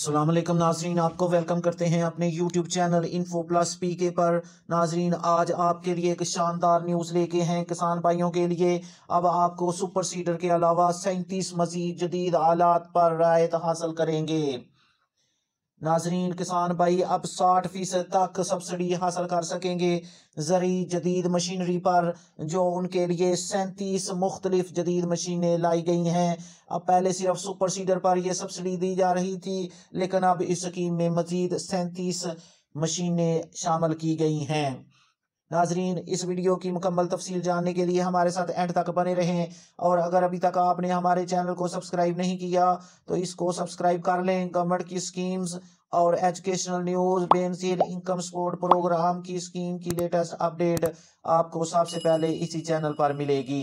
अस्सलाम वालेकुम नाजरीन, आपको वेलकम करते हैं अपने यूट्यूब चैनल इन्फो प्लस पीके पर। नाजरीन, आज आपके लिए एक शानदार न्यूज़ लेके हैं किसान भाइयों के लिए। अब आपको सुपर सीडर के अलावा 37 मजीद जदीद आलात पर रायत हासिल करेंगे। नाजरीन, किसान भाई अब 60% तक सब्सिडी हासिल कर सकेंगे ज़री जदीद मशीनरी पर, जो उनके लिए 37 मुख्तलिफ जदीद मशीनें लाई गई हैं। अब पहले सिर्फ सुपर सीडर पर यह सब्सिडी दी जा रही थी, लेकिन अब इस स्कीम में मजीद 37 मशीनें शामिल की गई हैं। नाजरीन, इस वीडियो की मुकम्मल तफसील जानने के लिए हमारे साथ एंड तक बने रहें, और अगर अभी तक आपने हमारे चैनल को सब्सक्राइब नहीं किया तो इसको सब्सक्राइब कर लें। गवर्नमेंट की स्कीम्स और educational news, Benazir income support program की स्कीम की लेटेस्ट अपडेट आपको सबसे पहले इसी चैनल पर मिलेगी।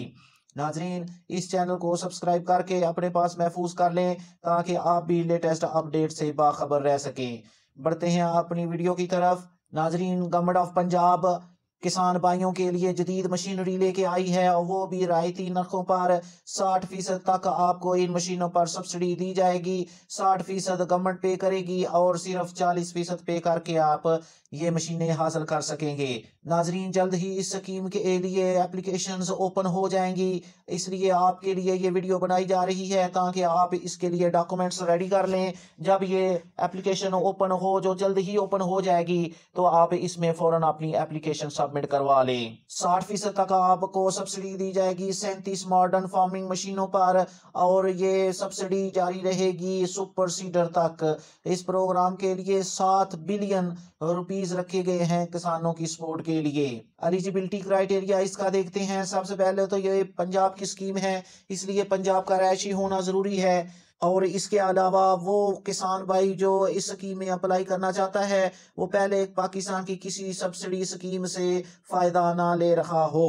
नाजरीन, इस चैनल को सब्सक्राइब करके अपने पास महफूज कर लें ताकि आप भी लेटेस्ट अपडेट से बाखबर रह सकें। बढ़ते हैं अपनी वीडियो की तरफ। नाजरीन, गवर्नमेंट ऑफ पंजाब किसान भाइयों के लिए जदीद मशीनरी लेके आई है, और वो भी रायती नरखों पर। 60% तक आपको इन मशीनों पर सब्सिडी दी जाएगी। 60% गवर्नमेंट पे करेगी और सिर्फ 40% पे करके आप ये मशीनें हासिल कर सकेंगे। नाजरीन, जल्द ही इस स्कीम के लिए एप्लीकेशंस ओपन हो जाएंगी, इसलिए आपके लिए ये वीडियो बनाई जा रही है ताकि आप इसके लिए डॉक्यूमेंट्स रेडी कर लें। जब ये एप्लीकेशन ओपन हो, जो जल्द ही ओपन हो जाएगी, तो आप इसमें फौरन अपनी एप्लीकेशन सबमिट करवा लें। 60% तक आपको सब्सिडी दी जाएगी 37 मॉडर्न फार्मिंग मशीनों पर, और ये सब्सिडी जारी रहेगी सुपर सीडर तक। इस प्रोग्राम के लिए 7 बिलियन रुपीस रखे गए हैं किसानों की सपोर्ट के लिए। एलिजिबिलिटी क्राइटेरिया इसका देखते हैं। सबसे पहले तो ये पंजाब की स्कीम है, इसलिए पंजाब का रहायशी होना जरूरी है, और इसके अलावा वो किसान भाई जो इस स्कीम में अप्लाई करना चाहता है वो पहले पाकिस्तान की किसी सब्सिडी स्कीम से फायदा ना ले रहा हो।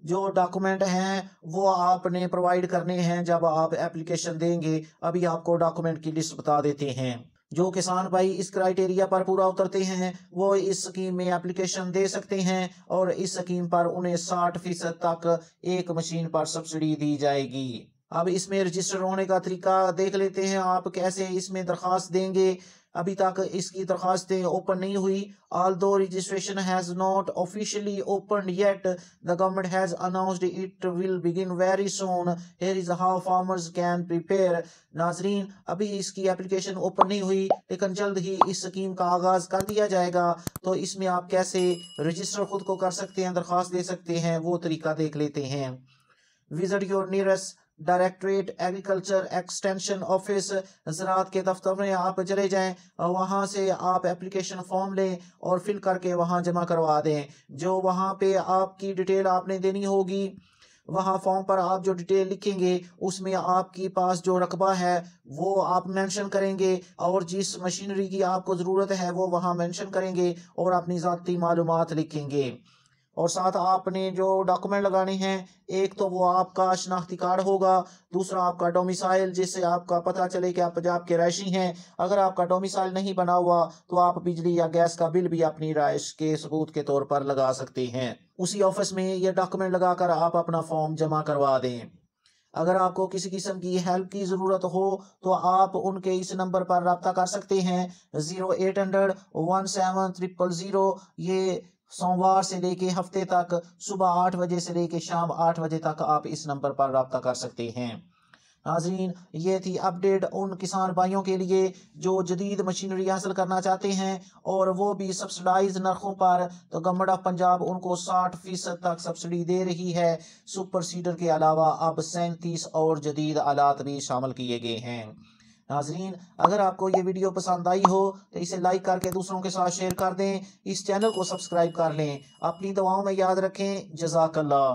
जो डॉक्यूमेंट हैं वो आपने प्रोवाइड करने हैं जब आप एप्लीकेशन देंगे। अभी आपको डॉक्यूमेंट की लिस्ट बता देते हैं। जो किसान भाई इस क्राइटेरिया पर पूरा उतरते हैं वो इस स्कीम में एप्लीकेशन दे सकते हैं, और इस स्कीम पर उन्हें 60% तक एक मशीन पर सब्सिडी दी जाएगी। अब इसमें रजिस्टर होने का तरीका देख लेते हैं, आप कैसे इसमें दरख्वास्त देंगे। अभी तक इसकी दरख्वास्तें ओपन नहीं हुई। Although registration has not officially opened yet, the government has announced it will begin very soon. Here is how farmers can prepare. नाजरीन, अभी इसकी एप्लीकेशन ओपन नहीं हुई, लेकिन जल्द ही इस स्कीम का आगाज कर दिया जाएगा। तो इसमें आप कैसे रजिस्टर खुद को कर सकते हैं, दरख्वास्त दे सकते हैं, वो तरीका देख लेते हैं। Visit your nearest directorate agriculture extension office, ज़राअत के दफ्तर में आप चले जाएं, और वहाँ से आप एप्लीकेशन फॉर्म लें और फिल करके वहाँ जमा करवा दें। जो वहाँ पे आपकी डिटेल आपने देनी होगी, वहाँ फॉर्म पर आप जो डिटेल लिखेंगे उसमें आपके पास जो रकबा है वो आप मेंशन करेंगे, और जिस मशीनरी की आपको ज़रूरत है वो वहाँ मेंशन करेंगे, और अपनी ज़ाती मालूमात लिखेंगे। और साथ आपने जो डॉक्यूमेंट लगाने हैं, एक तो वो आपका शनाख्ती कार्ड होगा, दूसरा आपका डोमिसाइल, जिससे आपका पता चले कि आप पंजाब के रहायशी हैं। अगर आपका डोमिसाइल नहीं बना हुआ तो आप बिजली या गैस का बिल भी अपनी रहायश के सबूत के तौर पर लगा सकते हैं। उसी ऑफिस में ये डॉक्यूमेंट लगाकर आप अपना फॉर्म जमा करवा दें। अगर आपको किसी किस्म की हेल्प की ज़रूरत हो तो आप उनके इस नंबर पर रब्ता कर सकते हैं, 0800 17 000। ये सोमवार से लेके हफ्ते तक सुबह 8 बजे से लेके शाम 8 बजे तक आप इस नंबर पर रब्ता कर सकते हैं। नाजरीन, ये थी अपडेट उन किसान भाइयों के लिए जो जदीद मशीनरी हासिल करना चाहते हैं, और वो भी सब्सिडाइज नरखों पर। तो गवर्नमेंट ऑफ पंजाब उनको 60% तक सब्सिडी दे रही है। सुपर सीडर के अलावा अब 37 और जदीद आलात भी शामिल किए गए हैं। नाजरीन, अगर आपको ये वीडियो पसंद आई हो तो इसे लाइक करके दूसरों के साथ शेयर कर दें। इस चैनल को सब्सक्राइब कर लें। अपनी दुआओं में याद रखें। जज़ाकल्लाह।